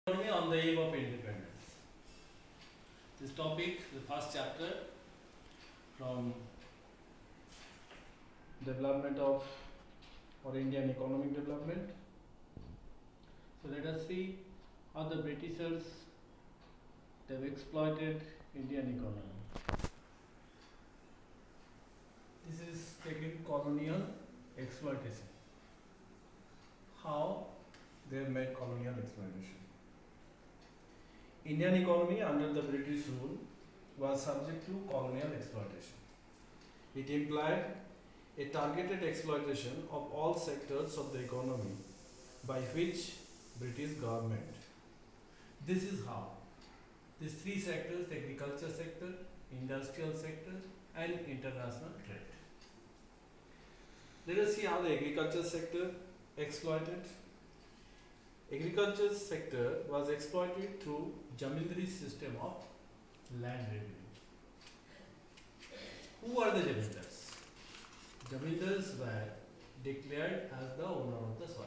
Economy on the eve of independence. This topic, the first chapter from development of or Indian economic development. So let us see how the Britishers have exploited Indian economy. This is taken colonial exploitation. How they have made colonial exploitation. Indian economy under the British rule was subject to colonial exploitation. It implied a targeted exploitation of all sectors of the economy by which British government. This is how these three sectors, the agriculture sector, industrial sector and international trade. Let us see how the agriculture sector exploited. Agriculture sector was exploited through Jamindari system of land revenue. Who are the Jamindars? Jamindars were declared as the owner of the soil.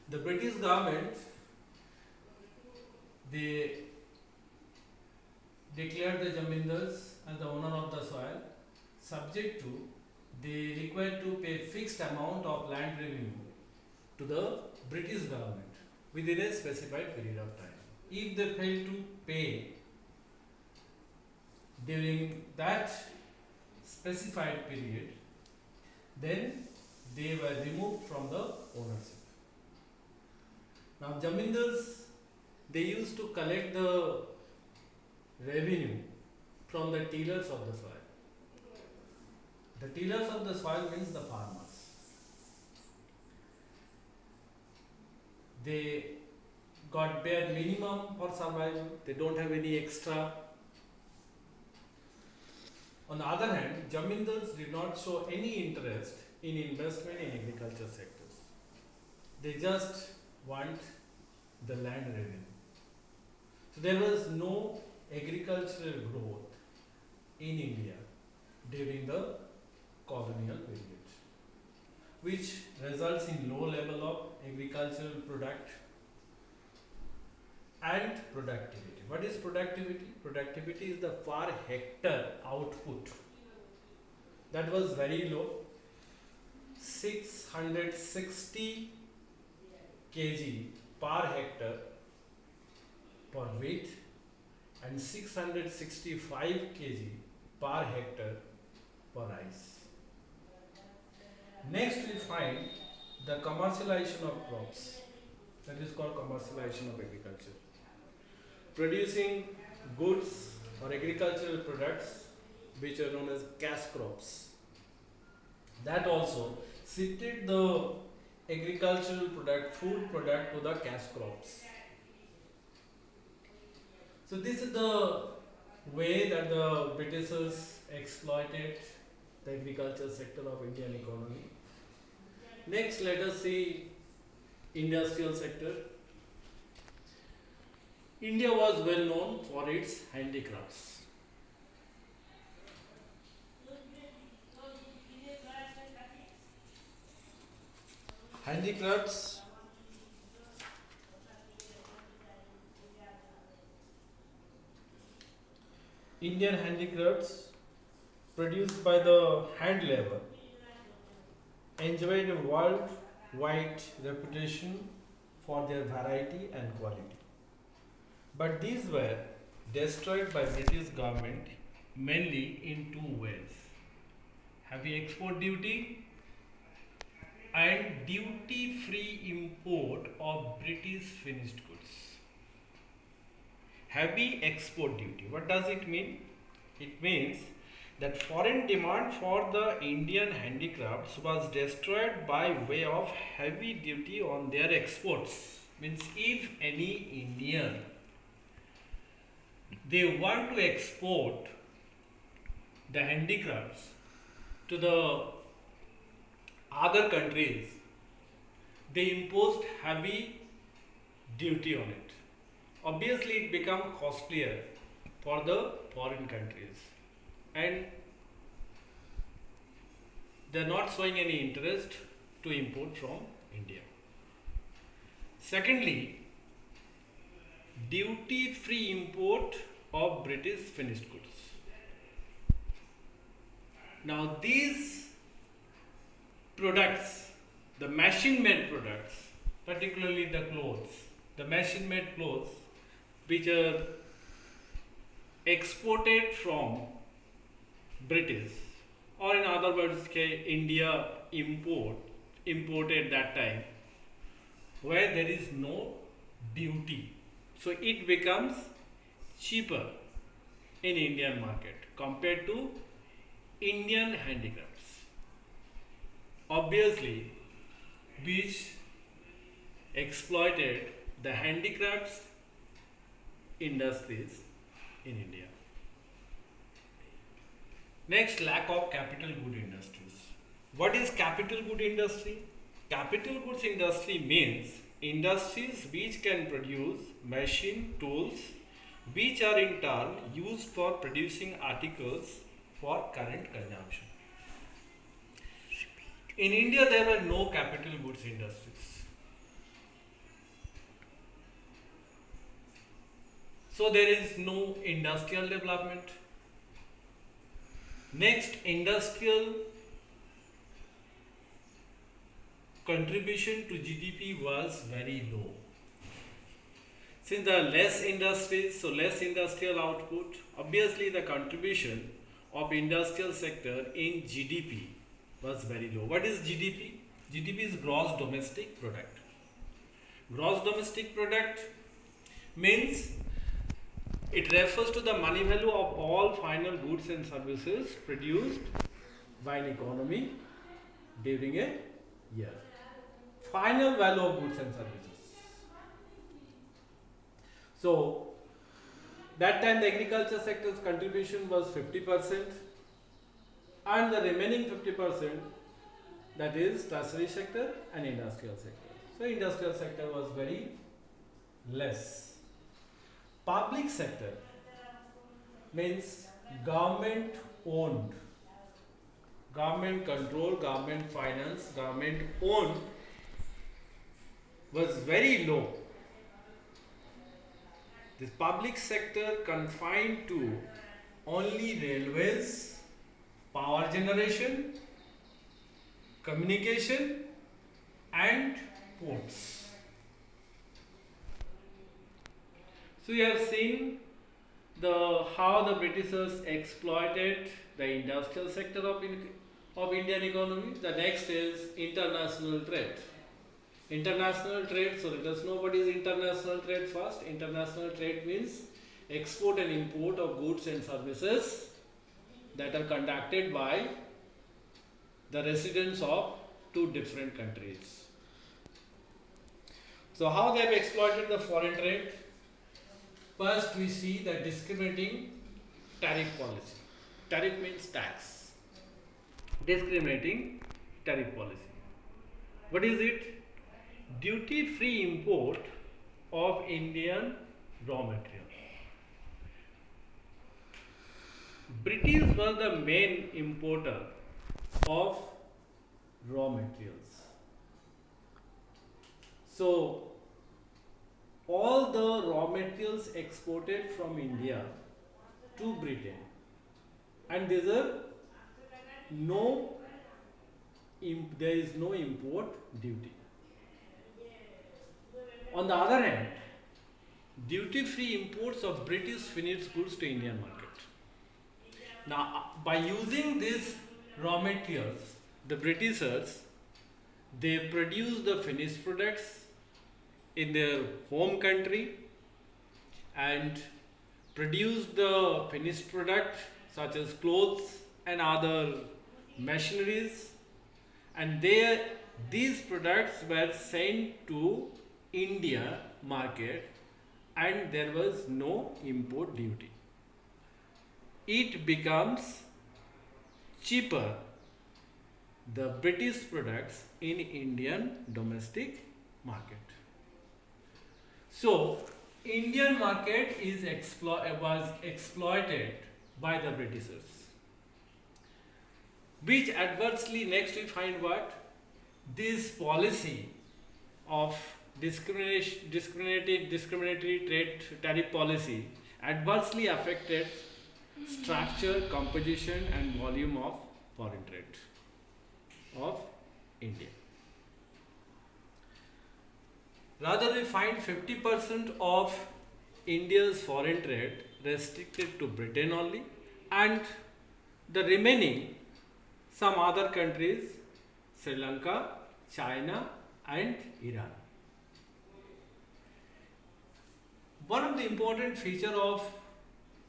The British government, they declared the Jamindars as the owner of the soil, subject to they required to pay fixed amount of land revenue to the British government within a specified period of time. If they fail to pay during that specified period, then they were removed from the ownership. Now Jamindars, they used to collect the revenue from the tillers of the soil. The tillers of the soil means the farmers. They got bare minimum for survival. They don't have any extra. On the other hand, Jamindars did not show any interest in investment in agriculture sectors. They just want the land revenue. So there was no agricultural growth in India during the colonial period, which results in low level of agricultural product and productivity. What is productivity? Productivity is the per hectare output. That was very low, 660 kg per hectare per wheat and 665 kg per hectare per rice. Next we find the commercialization of crops. That is called commercialization of agriculture. Producing goods or agricultural products which are known as cash crops. That also shifted the agricultural product, food product to the cash crops. So this is the way that the Britishers exploited the agriculture sector of Indian economy. Next, let us see industrial sector. India was well known for its handicrafts. Handicrafts Indian handicrafts produced by the hand labor enjoyed a worldwide reputation for their variety and quality. But these were destroyed by British government mainly in two ways: heavy export duty and duty-free import of British finished goods. Heavy export duty. What does it mean? It means that foreign demand for the Indian handicrafts was destroyed by way of heavy duty on their exports. Means if any Indian they want to export the handicrafts to the other countries, they imposed heavy duty on it. Obviously it become costlier for the foreign countries and they are not showing any interest to import from India. Secondly, duty-free import of British finished goods. Now these products, the machine-made products, particularly the clothes, the machine-made clothes which are exported from British, or in other words, India imported that time, where there is no duty, so it becomes cheaper in Indian market compared to Indian handicrafts, obviously, which exploited the handicrafts industries in India. Next, lack of capital good industries. What is capital good industry? Capital goods industry means industries which can produce machine tools which are in turn used for producing articles for current consumption. In India, there were no capital goods industries. So there is no industrial development. Next, industrial contribution to GDP was very low. Since there are less industries, so less industrial output, obviously the contribution of industrial sector in GDP was very low. What is GDP? GDP is gross domestic product. Gross domestic product means it refers to the money value of all final goods and services produced by an economy during a year. Final value of goods and services. So, that time the agriculture sector's contribution was 50% and the remaining 50% that is tertiary sector and industrial sector. So, industrial sector was very less. Public sector means government owned, government controlled, government finance, government owned was very low. This public sector confined to only railways, power generation, communication and ports. So you have seen how the Britishers exploited the industrial sector of Indian economy. The next is international trade. International trade, so let us know what is international trade first. International trade means export and import of goods and services that are conducted by the residents of two different countries. So how they have exploited the foreign trade? First, we see the discriminating tariff policy. Tariff means tax. Discriminating tariff policy. What is it? Duty-free import of Indian raw material. British were the main importer of raw materials. So, all the raw materials exported from India to Britain, and there is no import duty. On the other hand, duty-free imports of British finished goods to Indian market. Now, by using these raw materials, the Britishers, they produce the finished products in their home country and produce the finished product such as clothes and other machineries, and these products were sent to India market and there was no import duty. It becomes cheaper, the British products in Indian domestic market. So, Indian market was exploited by the Britishers, which adversely, next we find what? This policy of discriminatory trade tariff policy adversely affected structure, composition, and volume of foreign trade of India. Rather, we find 50% of India's foreign trade restricted to Britain only, and the remaining some other countries, Sri Lanka, China, and Iran. One of the important feature of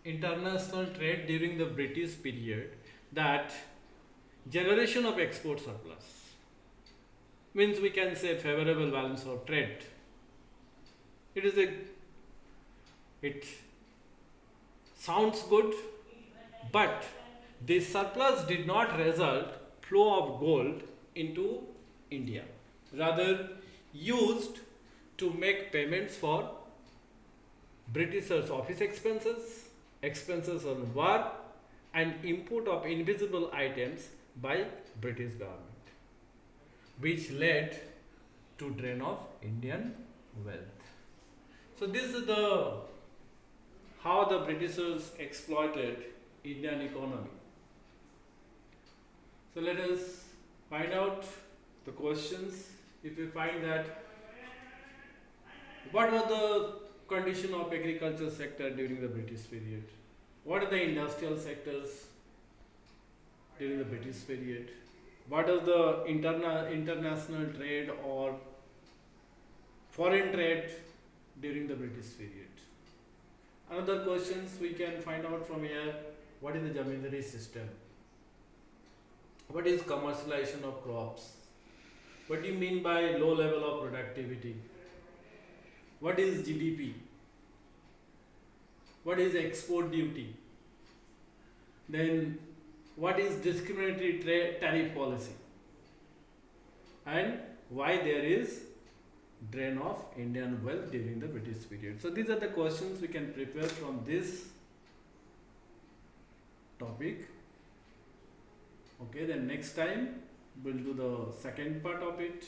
international trade during the British period, that generation of export surplus, means we can say favorable balance of trade. It sounds good, but this surplus did not result flow of gold into India, rather used to make payments for Britishers' office expenses, expenses on war, and import of invisible items by British government, which led to drain of Indian wealth. So this is the how the Britishers exploited Indian economy. So let us find out the questions. If we find that, what was the condition of agriculture sector during the British period? What are the industrial sectors during the British period? What is the international trade or foreign trade during the British period? Another questions we can find out from here: what is the zamindari system? What is commercialization of crops? What do you mean by low level of productivity? What is GDP? What is export duty? Then what is discriminatory tariff policy? And why there is drain of Indian wealth during the British period? So these are the questions we can prepare from this topic. Okay, then next time we'll do the second part of it,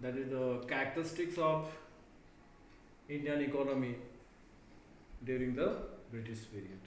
that is the characteristics of Indian economy during the British period.